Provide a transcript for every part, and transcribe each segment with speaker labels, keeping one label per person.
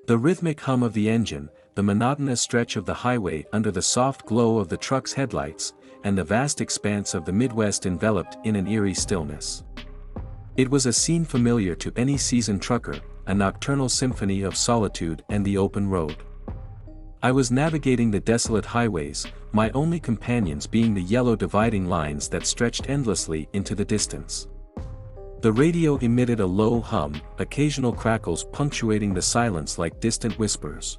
Speaker 1: The rhythmic hum of the engine, the monotonous stretch of the highway under the soft glow of the truck's headlights, and the vast expanse of the Midwest enveloped in an eerie stillness. It was a scene familiar to any seasoned trucker, a nocturnal symphony of solitude and the open road. I was navigating the desolate highways, my only companions being the yellow dividing lines that stretched endlessly into the distance. The radio emitted a low hum, occasional crackles punctuating the silence like distant whispers.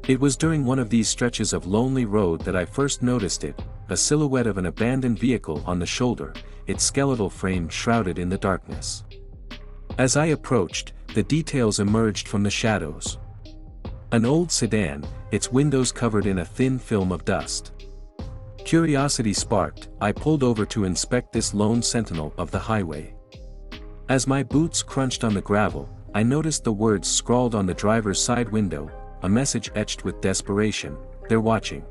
Speaker 1: It was during one of these stretches of lonely road that I first noticed it, a silhouette of an abandoned vehicle on the shoulder, its skeletal frame shrouded in the darkness. As I approached, the details emerged from the shadows. An old sedan, its windows covered in a thin film of dust. Curiosity sparked, I pulled over to inspect this lone sentinel of the highway. As my boots crunched on the gravel, I noticed the words scrawled on the driver's side window, a message etched with desperation, "They're watching."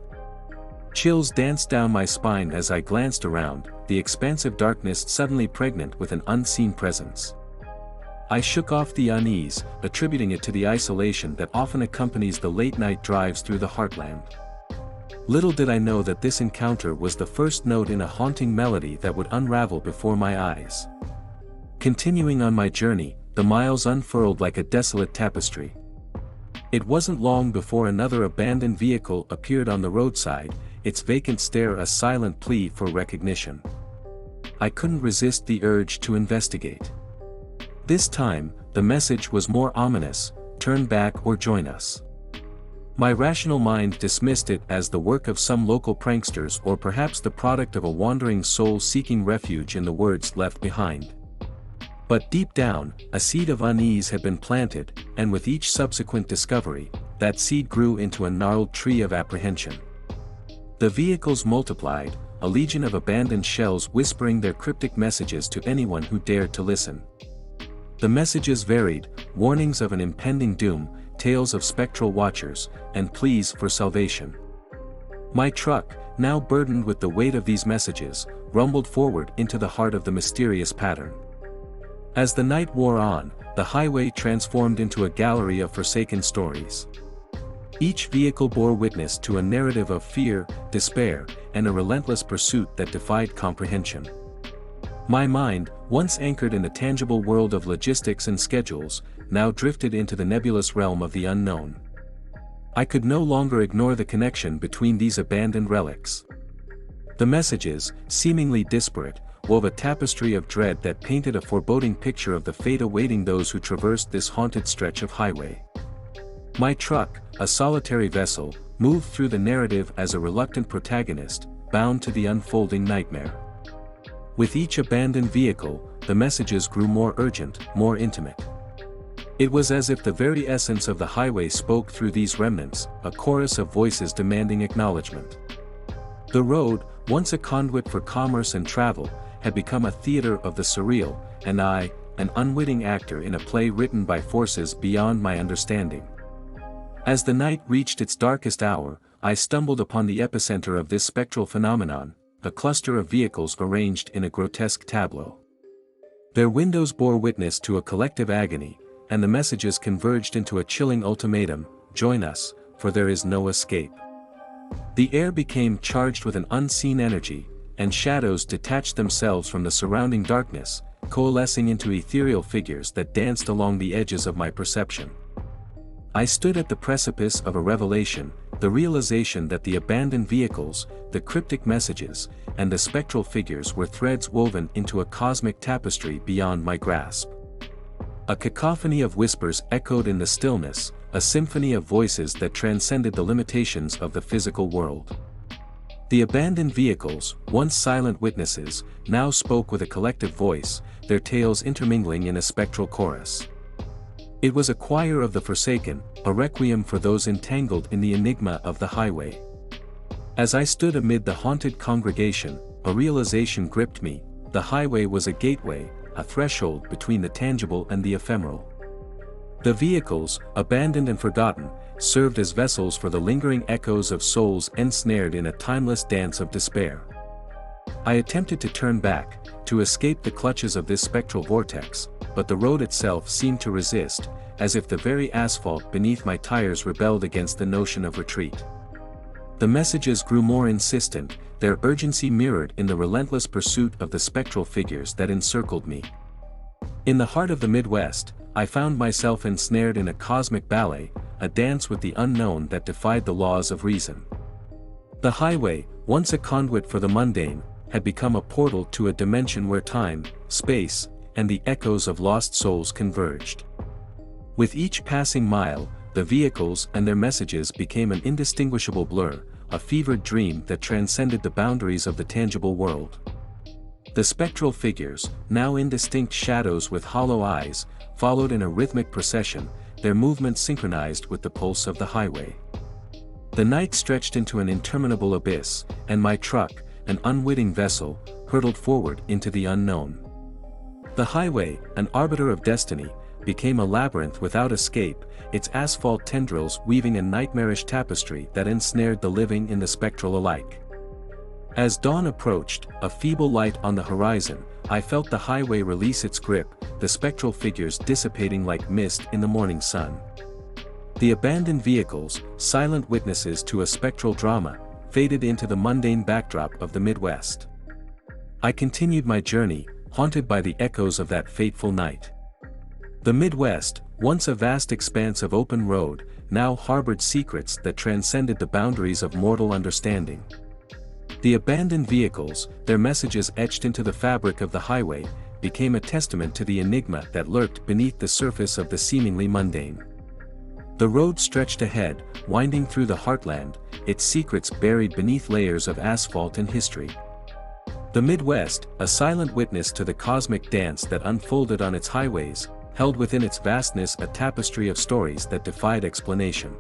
Speaker 1: Chills danced down my spine as I glanced around, the expansive darkness suddenly pregnant with an unseen presence. I shook off the unease, attributing it to the isolation that often accompanies the late-night drives through the heartland. Little did I know that this encounter was the first note in a haunting melody that would unravel before my eyes. Continuing on my journey, the miles unfurled like a desolate tapestry. It wasn't long before another abandoned vehicle appeared on the roadside, its vacant stare a silent plea for recognition. I couldn't resist the urge to investigate. This time, the message was more ominous: turn back or join us. My rational mind dismissed it as the work of some local pranksters or perhaps the product of a wandering soul seeking refuge in the words left behind. But deep down, a seed of unease had been planted, and with each subsequent discovery, that seed grew into a gnarled tree of apprehension. The vehicles multiplied, a legion of abandoned shells whispering their cryptic messages to anyone who dared to listen. The messages varied, warnings of an impending doom, tales of spectral watchers, and pleas for salvation. My truck, now burdened with the weight of these messages, rumbled forward into the heart of the mysterious pattern. As the night wore on, the highway transformed into a gallery of forsaken stories. Each vehicle bore witness to a narrative of fear, despair, and a relentless pursuit that defied comprehension. My mind, once anchored in the tangible world of logistics and schedules, now drifted into the nebulous realm of the unknown. I could no longer ignore the connection between these abandoned relics. The messages, seemingly disparate, wove a tapestry of dread that painted a foreboding picture of the fate awaiting those who traversed this haunted stretch of highway. My truck, a solitary vessel, moved through the narrative as a reluctant protagonist, bound to the unfolding nightmare. With each abandoned vehicle, the messages grew more urgent, more intimate. It was as if the very essence of the highway spoke through these remnants, a chorus of voices demanding acknowledgement. The road, once a conduit for commerce and travel, had become a theater of the surreal, and I, an unwitting actor in a play written by forces beyond my understanding. As the night reached its darkest hour, I stumbled upon the epicenter of this spectral phenomenon, a cluster of vehicles arranged in a grotesque tableau. Their windows bore witness to a collective agony, and the messages converged into a chilling ultimatum: join us, for there is no escape. The air became charged with an unseen energy, and shadows detached themselves from the surrounding darkness, coalescing into ethereal figures that danced along the edges of my perception. I stood at the precipice of a revelation, the realization that the abandoned vehicles, the cryptic messages, and the spectral figures were threads woven into a cosmic tapestry beyond my grasp. A cacophony of whispers echoed in the stillness, a symphony of voices that transcended the limitations of the physical world. The abandoned vehicles, once silent witnesses, now spoke with a collective voice, their tales intermingling in a spectral chorus. It was a choir of the forsaken, a requiem for those entangled in the enigma of the highway. As I stood amid the haunted congregation, a realization gripped me: the highway was a gateway, a threshold between the tangible and the ephemeral. The vehicles, abandoned and forgotten, served as vessels for the lingering echoes of souls ensnared in a timeless dance of despair. I attempted to turn back, to escape the clutches of this spectral vortex, but the road itself seemed to resist, as if the very asphalt beneath my tires rebelled against the notion of retreat. The messages grew more insistent, their urgency mirrored in the relentless pursuit of the spectral figures that encircled me. In the heart of the Midwest, I found myself ensnared in a cosmic ballet, a dance with the unknown that defied the laws of reason. The highway, once a conduit for the mundane, had become a portal to a dimension where time, space, and the echoes of lost souls converged. With each passing mile, the vehicles and their messages became an indistinguishable blur, a fevered dream that transcended the boundaries of the tangible world. The spectral figures, now indistinct shadows with hollow eyes, followed in a rhythmic procession, their movements synchronized with the pulse of the highway. The night stretched into an interminable abyss, and my truck, an unwitting vessel, hurtled forward into the unknown. The highway, an arbiter of destiny, became a labyrinth without escape, its asphalt tendrils weaving a nightmarish tapestry that ensnared the living and the spectral alike. As dawn approached, a feeble light on the horizon, I felt the highway release its grip, the spectral figures dissipating like mist in the morning sun. The abandoned vehicles, silent witnesses to a spectral drama, faded into the mundane backdrop of the Midwest. I continued my journey, haunted by the echoes of that fateful night. The Midwest, once a vast expanse of open road, now harbored secrets that transcended the boundaries of mortal understanding. The abandoned vehicles, their messages etched into the fabric of the highway, became a testament to the enigma that lurked beneath the surface of the seemingly mundane. The road stretched ahead, winding through the heartland, its secrets buried beneath layers of asphalt and history. The Midwest, a silent witness to the cosmic dance that unfolded on its highways, held within its vastness a tapestry of stories that defied explanation.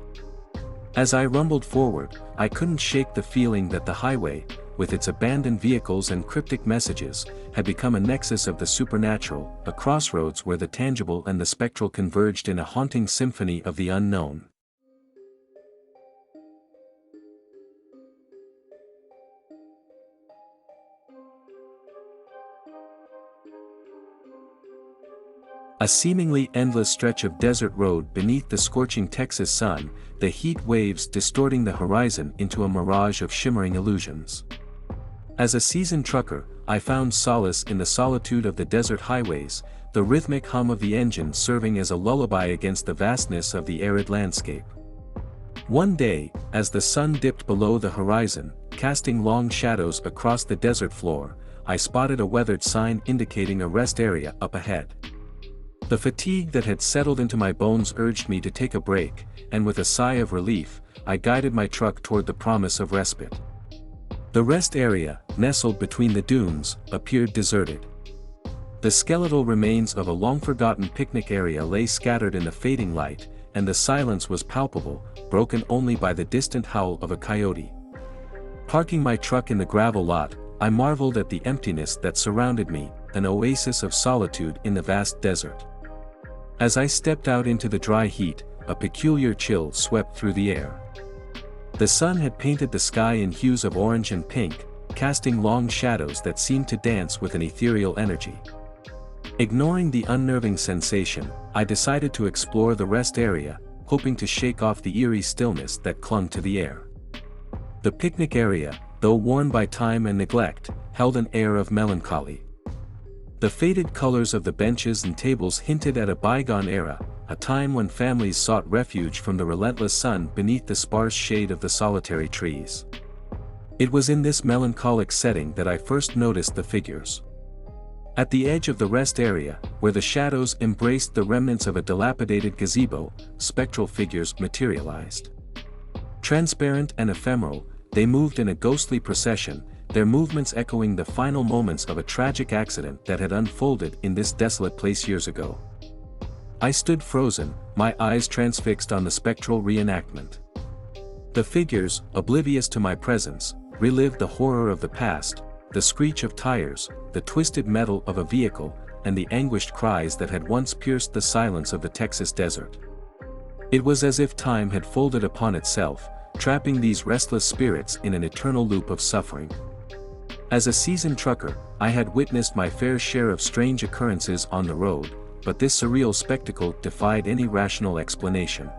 Speaker 1: As I rumbled forward, I couldn't shake the feeling that the highway, with its abandoned vehicles and cryptic messages, had become a nexus of the supernatural, a crossroads where the tangible and the spectral converged in a haunting symphony of the unknown. A seemingly endless stretch of desert road beneath the scorching Texas sun, the heat waves distorting the horizon into a mirage of shimmering illusions. As a seasoned trucker, I found solace in the solitude of the desert highways, the rhythmic hum of the engine serving as a lullaby against the vastness of the arid landscape. One day, as the sun dipped below the horizon, casting long shadows across the desert floor, I spotted a weathered sign indicating a rest area up ahead. The fatigue that had settled into my bones urged me to take a break, and with a sigh of relief, I guided my truck toward the promise of respite. The rest area, nestled between the dunes, appeared deserted. The skeletal remains of a long-forgotten picnic area lay scattered in the fading light, and the silence was palpable, broken only by the distant howl of a coyote. Parking my truck in the gravel lot, I marveled at the emptiness that surrounded me, an oasis of solitude in the vast desert. As I stepped out into the dry heat, a peculiar chill swept through the air. The sun had painted the sky in hues of orange and pink, casting long shadows that seemed to dance with an ethereal energy. Ignoring the unnerving sensation, I decided to explore the rest area, hoping to shake off the eerie stillness that clung to the air. The picnic area, though worn by time and neglect, held an air of melancholy. The faded colors of the benches and tables hinted at a bygone era, a time when families sought refuge from the relentless sun beneath the sparse shade of the solitary trees. It was in this melancholic setting that I first noticed the figures. At the edge of the rest area, where the shadows embraced the remnants of a dilapidated gazebo, spectral figures materialized. Transparent and ephemeral, they moved in a ghostly procession, their movements echoing the final moments of a tragic accident that had unfolded in this desolate place years ago. I stood frozen, my eyes transfixed on the spectral reenactment. The figures, oblivious to my presence, relived the horror of the past, the screech of tires, the twisted metal of a vehicle, and the anguished cries that had once pierced the silence of the Texas desert. It was as if time had folded upon itself, trapping these restless spirits in an eternal loop of suffering. As a seasoned trucker, I had witnessed my fair share of strange occurrences on the road, but this surreal spectacle defied any rational explanation.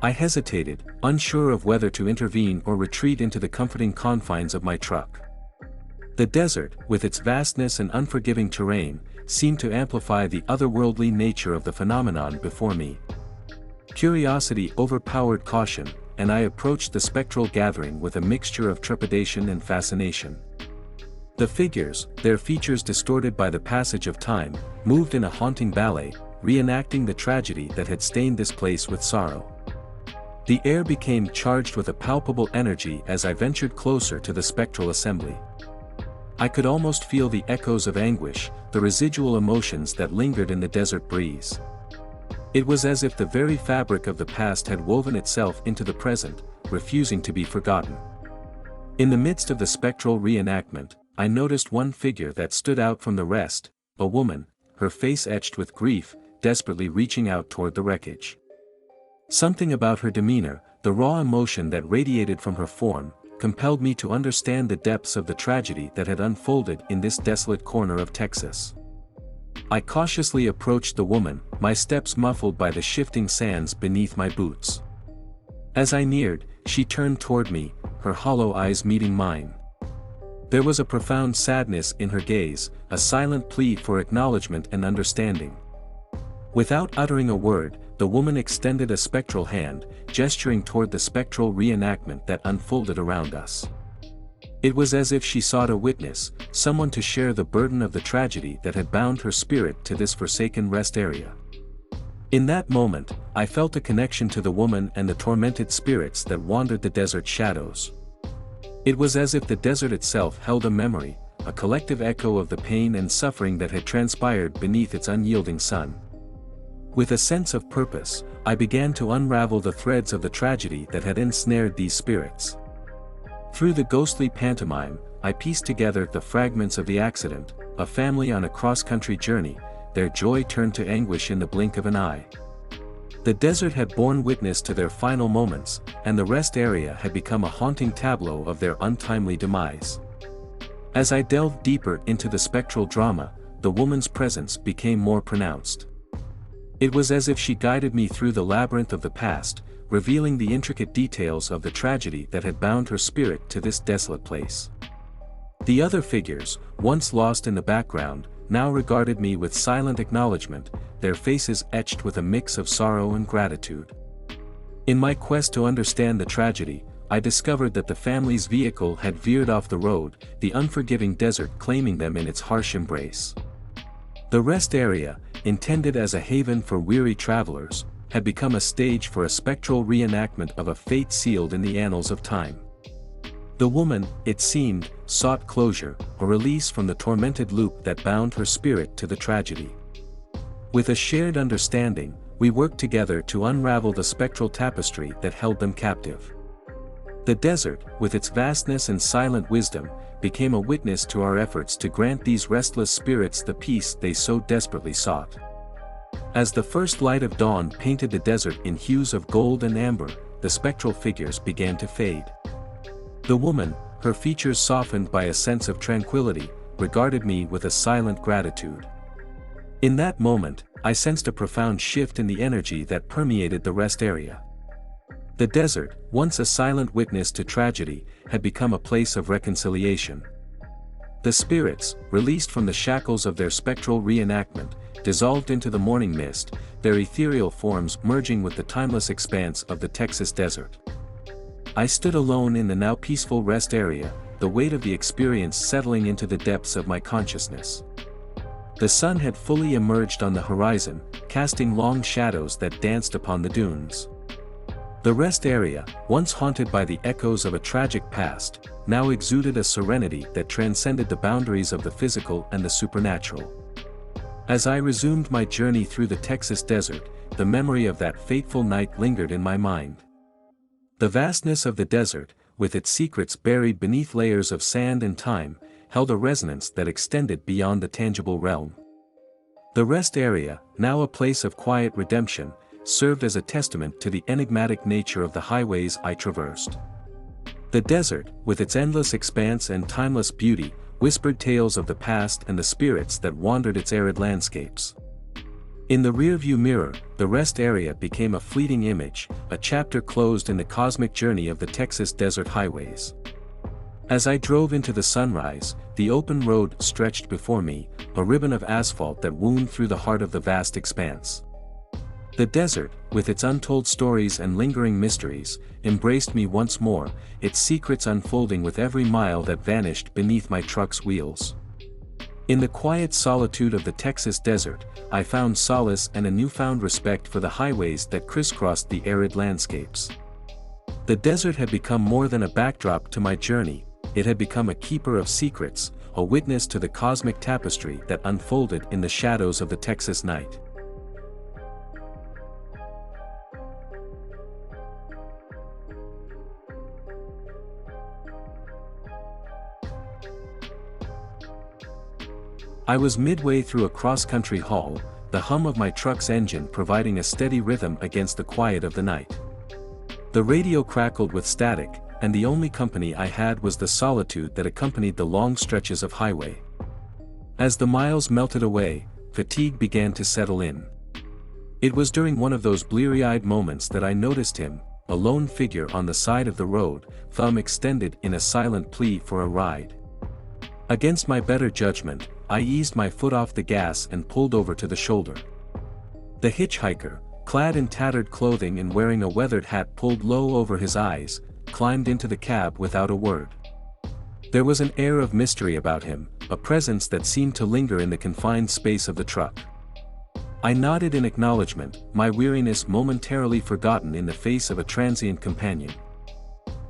Speaker 1: I hesitated, unsure of whether to intervene or retreat into the comforting confines of my truck. The desert, with its vastness and unforgiving terrain, seemed to amplify the otherworldly nature of the phenomenon before me. Curiosity overpowered caution, and I approached the spectral gathering with a mixture of trepidation and fascination. The figures, their features distorted by the passage of time, moved in a haunting ballet, reenacting the tragedy that had stained this place with sorrow. The air became charged with a palpable energy as I ventured closer to the spectral assembly. I could almost feel the echoes of anguish, the residual emotions that lingered in the desert breeze. It was as if the very fabric of the past had woven itself into the present, refusing to be forgotten. In the midst of the spectral reenactment, I noticed one figure that stood out from the rest, a woman, her face etched with grief, desperately reaching out toward the wreckage. Something about her demeanor, the raw emotion that radiated from her form, compelled me to understand the depths of the tragedy that had unfolded in this desolate corner of Texas. I cautiously approached the woman, my steps muffled by the shifting sands beneath my boots. As I neared, she turned toward me, her hollow eyes meeting mine. There was a profound sadness in her gaze, a silent plea for acknowledgement and understanding. Without uttering a word, the woman extended a spectral hand, gesturing toward the spectral reenactment that unfolded around us. It was as if she sought a witness, someone to share the burden of the tragedy that had bound her spirit to this forsaken rest area. In that moment, I felt a connection to the woman and the tormented spirits that wandered the desert shadows. It was as if the desert itself held a memory, a collective echo of the pain and suffering that had transpired beneath its unyielding sun. With a sense of purpose, I began to unravel the threads of the tragedy that had ensnared these spirits. Through the ghostly pantomime, I pieced together the fragments of the accident, a family on a cross-country journey, their joy turned to anguish in the blink of an eye. The desert had borne witness to their final moments, and the rest area had become a haunting tableau of their untimely demise. As I delved deeper into the spectral drama, the woman's presence became more pronounced. It was as if she guided me through the labyrinth of the past, revealing the intricate details of the tragedy that had bound her spirit to this desolate place. The other figures, once lost in the background, now regarded me with silent acknowledgement, their faces etched with a mix of sorrow and gratitude. In my quest to understand the tragedy, I discovered that the family's vehicle had veered off the road, the unforgiving desert claiming them in its harsh embrace. The rest area, intended as a haven for weary travelers, had become a stage for a spectral reenactment of a fate sealed in the annals of time. The woman, it seemed, sought closure, a release from the tormented loop that bound her spirit to the tragedy. With a shared understanding, we worked together to unravel the spectral tapestry that held them captive. The desert, with its vastness and silent wisdom, became a witness to our efforts to grant these restless spirits the peace they so desperately sought. As the first light of dawn painted the desert in hues of gold and amber, the spectral figures began to fade. The woman, her features softened by a sense of tranquility, regarded me with a silent gratitude. In that moment, I sensed a profound shift in the energy that permeated the rest area. The desert, once a silent witness to tragedy, had become a place of reconciliation. The spirits, released from the shackles of their spectral reenactment, dissolved into the morning mist, their ethereal forms merging with the timeless expanse of the Texas desert. I stood alone in the now peaceful rest area, the weight of the experience settling into the depths of my consciousness. The sun had fully emerged on the horizon, casting long shadows that danced upon the dunes. The rest area, once haunted by the echoes of a tragic past, now exuded a serenity that transcended the boundaries of the physical and the supernatural. As I resumed my journey through the Texas desert, the memory of that fateful night lingered in my mind. The vastness of the desert, with its secrets buried beneath layers of sand and time, held a resonance that extended beyond the tangible realm. The rest area, now a place of quiet redemption, served as a testament to the enigmatic nature of the highways I traversed. The desert, with its endless expanse and timeless beauty, whispered tales of the past and the spirits that wandered its arid landscapes. In the rearview mirror, the rest area became a fleeting image, a chapter closed in the cosmic journey of the Texas desert highways. As I drove into the sunrise, the open road stretched before me, a ribbon of asphalt that wound through the heart of the vast expanse. The desert, with its untold stories and lingering mysteries, embraced me once more, its secrets unfolding with every mile that vanished beneath my truck's wheels. In the quiet solitude of the Texas desert, I found solace and a newfound respect for the highways that crisscrossed the arid landscapes. The desert had become more than a backdrop to my journey, it had become a keeper of secrets, a witness to the cosmic tapestry that unfolded in the shadows of the Texas night. I was midway through a cross-country haul, the hum of my truck's engine providing a steady rhythm against the quiet of the night. The radio crackled with static, and the only company I had was the solitude that accompanied the long stretches of highway. As the miles melted away, fatigue began to settle in. It was during one of those bleary-eyed moments that I noticed him, a lone figure on the side of the road, thumb extended in a silent plea for a ride. Against my better judgment, I eased my foot off the gas and pulled over to the shoulder. The hitchhiker, clad in tattered clothing and wearing a weathered hat pulled low over his eyes, climbed into the cab without a word. There was an air of mystery about him, a presence that seemed to linger in the confined space of the truck. I nodded in acknowledgement, my weariness momentarily forgotten in the face of a transient companion.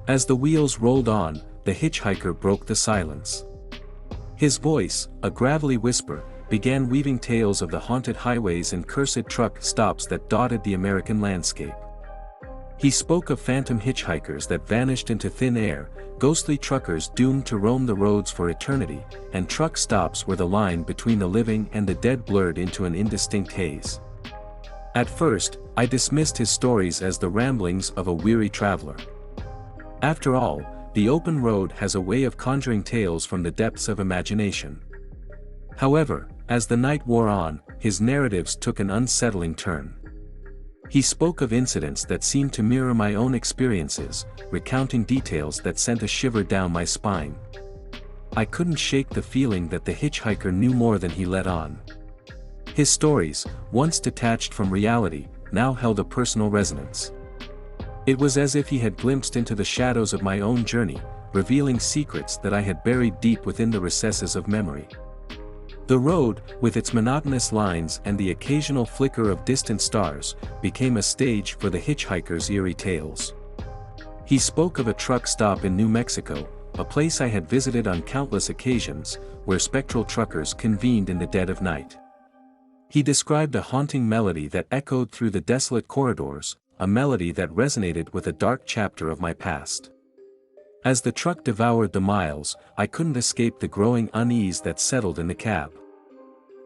Speaker 1: As the wheels rolled on, the hitchhiker broke the silence. His voice, a gravelly whisper, began weaving tales of the haunted highways and cursed truck stops that dotted the American landscape. He spoke of phantom hitchhikers that vanished into thin air, ghostly truckers doomed to roam the roads for eternity, and truck stops where the line between the living and the dead blurred into an indistinct haze. At first, I dismissed his stories as the ramblings of a weary traveler. After all, the open road has a way of conjuring tales from the depths of imagination. However, as the night wore on, his narratives took an unsettling turn. He spoke of incidents that seemed to mirror my own experiences, recounting details that sent a shiver down my spine. I couldn't shake the feeling that the hitchhiker knew more than he let on. His stories, once detached from reality, now held a personal resonance. It was as if he had glimpsed into the shadows of my own journey, revealing secrets that I had buried deep within the recesses of memory. The road, with its monotonous lines and the occasional flicker of distant stars, became a stage for the hitchhiker's eerie tales. He spoke of a truck stop in New Mexico, a place I had visited on countless occasions, where spectral truckers convened in the dead of night. He described a haunting melody that echoed through the desolate corridors, a melody that resonated with a dark chapter of my past. As the truck devoured the miles, I couldn't escape the growing unease that settled in the cab.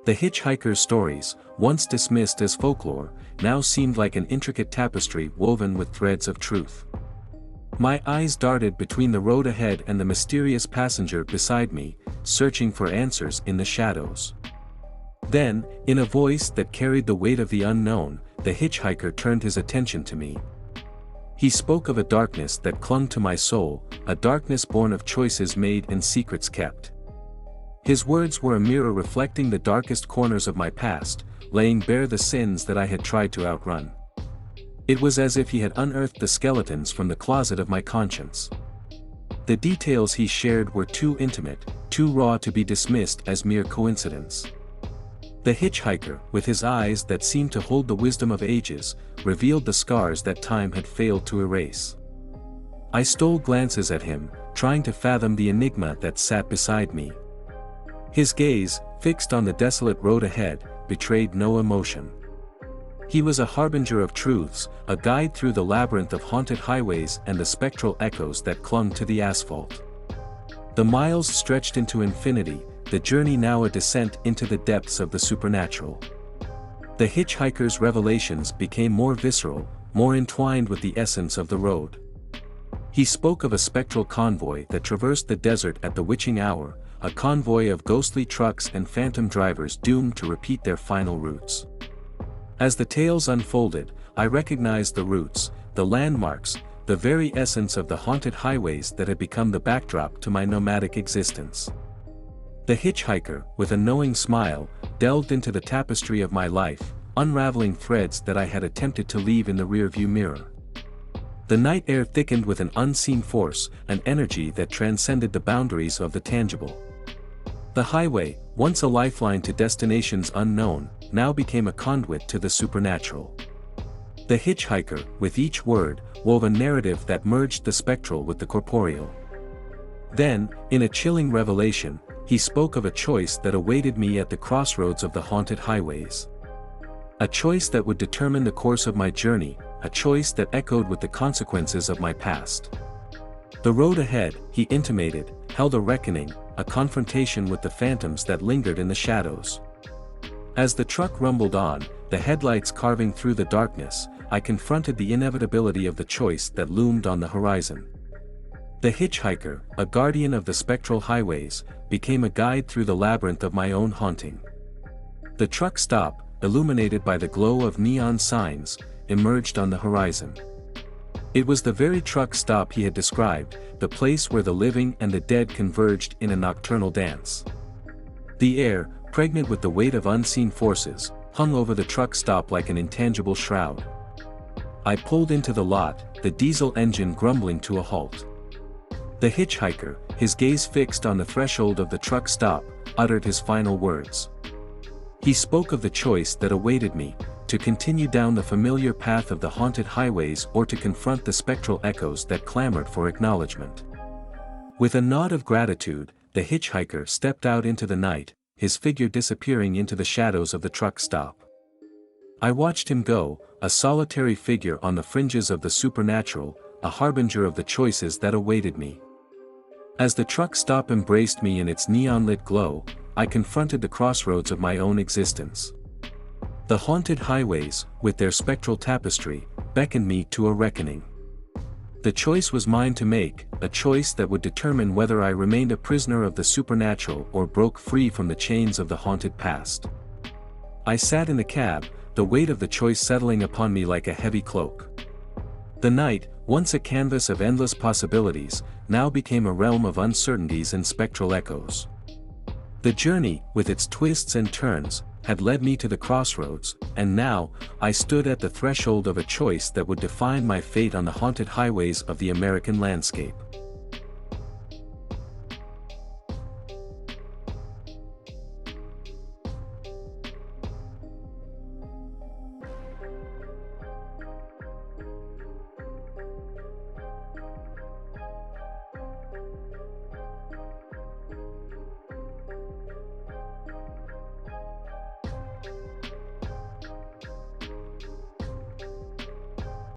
Speaker 1: The hitchhiker's stories, once dismissed as folklore, now seemed like an intricate tapestry woven with threads of truth. My eyes darted between the road ahead and the mysterious passenger beside me, searching for answers in the shadows. Then, in a voice that carried the weight of the unknown, the hitchhiker turned his attention to me. He spoke of a darkness that clung to my soul, a darkness born of choices made and secrets kept. His words were a mirror reflecting the darkest corners of my past, laying bare the sins that I had tried to outrun. It was as if he had unearthed the skeletons from the closet of my conscience. The details he shared were too intimate, too raw to be dismissed as mere coincidence. The hitchhiker, with his eyes that seemed to hold the wisdom of ages, revealed the scars that time had failed to erase. I stole glances at him, trying to fathom the enigma that sat beside me. His gaze, fixed on the desolate road ahead, betrayed no emotion. He was a harbinger of truths, a guide through the labyrinth of haunted highways and the spectral echoes that clung to the asphalt. The miles stretched into infinity, the journey now a descent into the depths of the supernatural. The hitchhiker's revelations became more visceral, more entwined with the essence of the road. He spoke of a spectral convoy that traversed the desert at the witching hour, a convoy of ghostly trucks and phantom drivers doomed to repeat their final routes. As the tales unfolded, I recognized the routes, the landmarks, the very essence of the haunted highways that had become the backdrop to my nomadic existence. The hitchhiker, with a knowing smile, delved into the tapestry of my life, unraveling threads that I had attempted to leave in the rearview mirror. The night air thickened with an unseen force, an energy that transcended the boundaries of the tangible. The highway, once a lifeline to destinations unknown, now became a conduit to the supernatural. The hitchhiker, with each word, wove a narrative that merged the spectral with the corporeal. Then, in a chilling revelation, he spoke of a choice that awaited me at the crossroads of the haunted highways. A choice that would determine the course of my journey, a choice that echoed with the consequences of my past. The road ahead, he intimated, held a reckoning, a confrontation with the phantoms that lingered in the shadows. As the truck rumbled on, the headlights carving through the darkness, I confronted the inevitability of the choice that loomed on the horizon. The hitchhiker, a guardian of the spectral highways, became a guide through the labyrinth of my own haunting. The truck stop, illuminated by the glow of neon signs, emerged on the horizon. It was the very truck stop he had described, the place where the living and the dead converged in a nocturnal dance. The air, pregnant with the weight of unseen forces, hung over the truck stop like an intangible shroud. I pulled into the lot, the diesel engine grumbling to a halt. The hitchhiker, his gaze fixed on the threshold of the truck stop, uttered his final words. He spoke of the choice that awaited me, to continue down the familiar path of the haunted highways or to confront the spectral echoes that clamored for acknowledgement. With a nod of gratitude, the hitchhiker stepped out into the night, his figure disappearing into the shadows of the truck stop. I watched him go, a solitary figure on the fringes of the supernatural, a harbinger of the choices that awaited me. As the truck stop embraced me in its neon-lit glow, I confronted the crossroads of my own existence. The haunted highways, with their spectral tapestry, beckoned me to a reckoning. The choice was mine to make, a choice that would determine whether I remained a prisoner of the supernatural or broke free from the chains of the haunted past. I sat in the cab, the weight of the choice settling upon me like a heavy cloak. The night, once a canvas of endless possibilities, now became a realm of uncertainties and spectral echoes. The journey, with its twists and turns, had led me to the crossroads, and now, I stood at the threshold of a choice that would define my fate on the haunted highways of the American landscape.